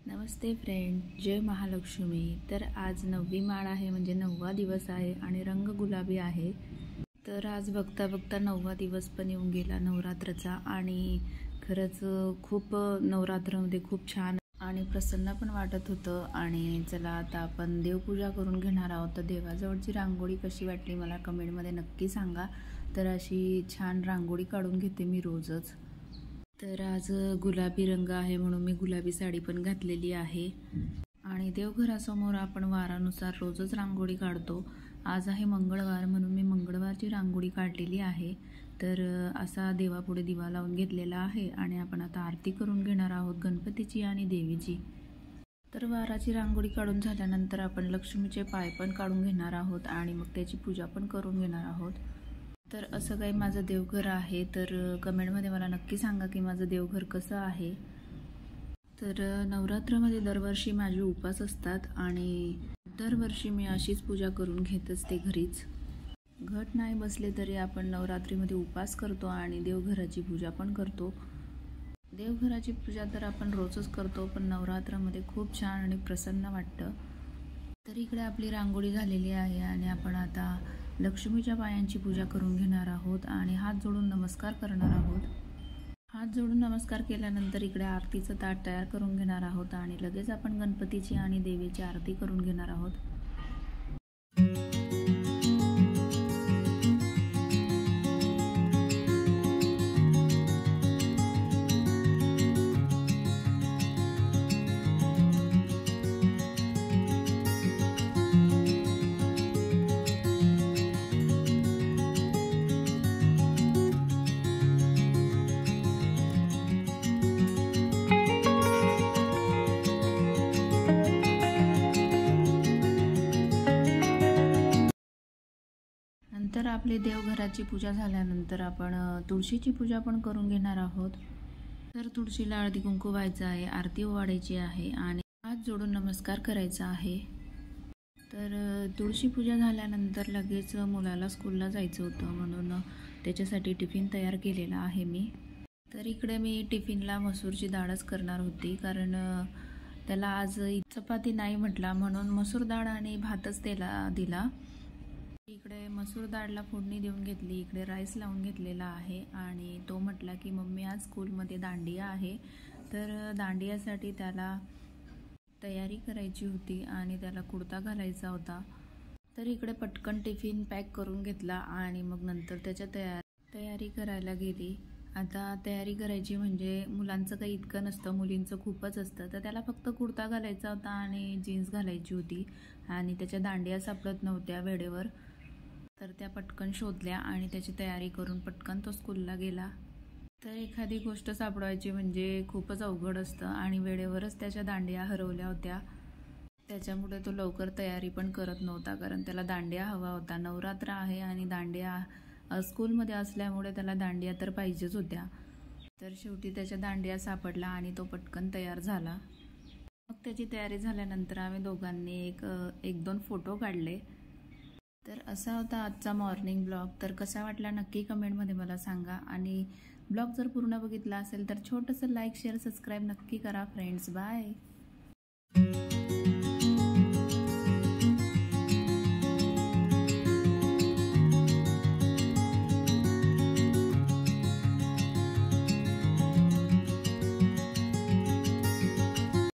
नमस्ते friend, जय महालक्ष्मी। तर आज 9वी माळ आहे, म्हणजे 9वा दिवस आहे आणि रंग गुलाबी आहे। तर आज बघता बघता 9वा दिवस पण येऊन गेला नवरात्रचा आणि खरंच खूप नवरात्रामध्ये खूप छान आणि प्रसन्न पण वाटत होतं। आणि चला आता आपण देवपूजा करून घेणार आहोत। तर देवाजवळची रांगोळी कशी वाटली मला कमेंटमध्ये नक्की सांगा। तर अशी छान रांगोळी काढून घेते मी रोजच। तर आज गुलाबी रंग आहे म्हणून मी गुलाबी साडी पण घातलेली आहे आणि देवघरासमोर आपण वारानुसार रोजच रांगोळी काढतो। आज आहे मंगळवार म्हणून मी मंगळवारची रांगोळी काढलेली आहे। तर असा देवापुढे दिवा लावून घेतलेला आहे आणि आपण आता आरती करून घेणार आहोत गणपतीची आणि देवीची। तर वाराची रांगोळी काढून झाल्यानंतर आपण लक्ष्मीचे पाय पण काढून घेणार आहोत आणि मग त्याची पूजा पण करून घेणार आहोत। तर असं काही माझं देवघर आहे। तर कमेंटमध्ये मला नक्की सांगा की माझं देवघर कसं आहे। तर नवरात्रामध्ये दरवर्षी माझे उपास असतात आणि दरवर्षी मी अशीच पूजा करून घेत असते घरीच। घट नाही बसले तरी आपण नवरात्रीमध्ये उपास करतो आणि देवघराची पूजा पण करतो। देवघराची पूजा तर आपण रोजच करतो, पण नवरात्रामध्ये खूप छान आणि प्रसन्न वाटतं। तर इकडे आपली रांगोळी झालेली आहे आणि आपण आता लक्ष्मीच्या पायांची पूजा करून घेणार आहोत आणि हात जोडून नमस्कार करणार आहोत। हात जोडून नमस्कार केल्यानंतर इकडे आरतीचं ताट तयार करून घेणार आहोत आणि लगेच आपण गणपतीची आणि देवीची आरती करून घेणार आहोत। नंतर आपली देवघराची पूजा झाल्यानंतर आपण तुळशीची पूजा पण करून घेणार आहोत। तर तुळशीला हळदी कुंकू व्हायचं आहे, आरती ओवाळायची आहे आणि हात जोडून नमस्कार करायचा आहे। तर तुळशी पूजा झाल्यानंतर लगेच मुलाला स्कूलला जायचं होतं म्हणून त्याच्यासाठी टिफिन तयार केलेला आहे मी। तर इकडे मी टिफिनला मसूरची डाळच करणार होती, कारण त्याला आज चपाती नाही म्हटला म्हणून मसूर डाळ आणि भातच त्याला दिला। इकडे मसूर डाळला फोडणी देऊन घेतली, इकडे राईस लावून घेतलेला आहे आणि तो म्हटला की मम्मी आज स्कूलमध्ये दांडिया आहे। तर दांडियासाठी त्याला तयारी करायची होती आणि त्याला कुर्ता घालायचा होता। तर इकडे पटकन टिफिन पॅक करून घेतला आणि मग नंतर त्याच्या तयारी करायला गेली। आता तयारी करायची म्हणजे मुलांचं काही इतकं नसतं, मुलींचं खूपच असतं। तर त्याला फक्त कुर्ता घालायचा होता आणि जीन्स घालायची होती आणि त्याच्या दांडिया सापडत नव्हत्या वेळेवर। तर त्या पटकन शोधल्या आणि त्याची तयारी करून पटकन तो स्कूलला गेला। तर एखादी गोष्ट सापडवायची म्हणजे खूपच अवघड असतं आणि वेळेवरच त्याच्या दांडिया हरवल्या होत्या। त्याच्यामुळे तो लवकर तयारी पण करत नव्हता, कारण त्याला दांडिया हवा होता। नवरात्र आहे आणि दांडिया स्कूलमध्ये असल्यामुळे त्याला दांडिया तर पाहिजेच होत्या। तर शेवटी त्याच्या दांडिया सापडला आणि तो पटकन तयार झाला। मग त्याची तयारी झाल्यानंतर आम्ही दोघांनी एक दोन फोटो काढले। तर असा होता आजचा मॉर्निंग ब्लॉग। तर कसा वाटला नक्की कमेंटमध्ये मला सांगा आणि ब्लॉग जर पूर्ण बघितला असेल तर छोटंसं लाईक शेअर सबस्क्राईब नक्की करा फ्रेंड्स। बाय।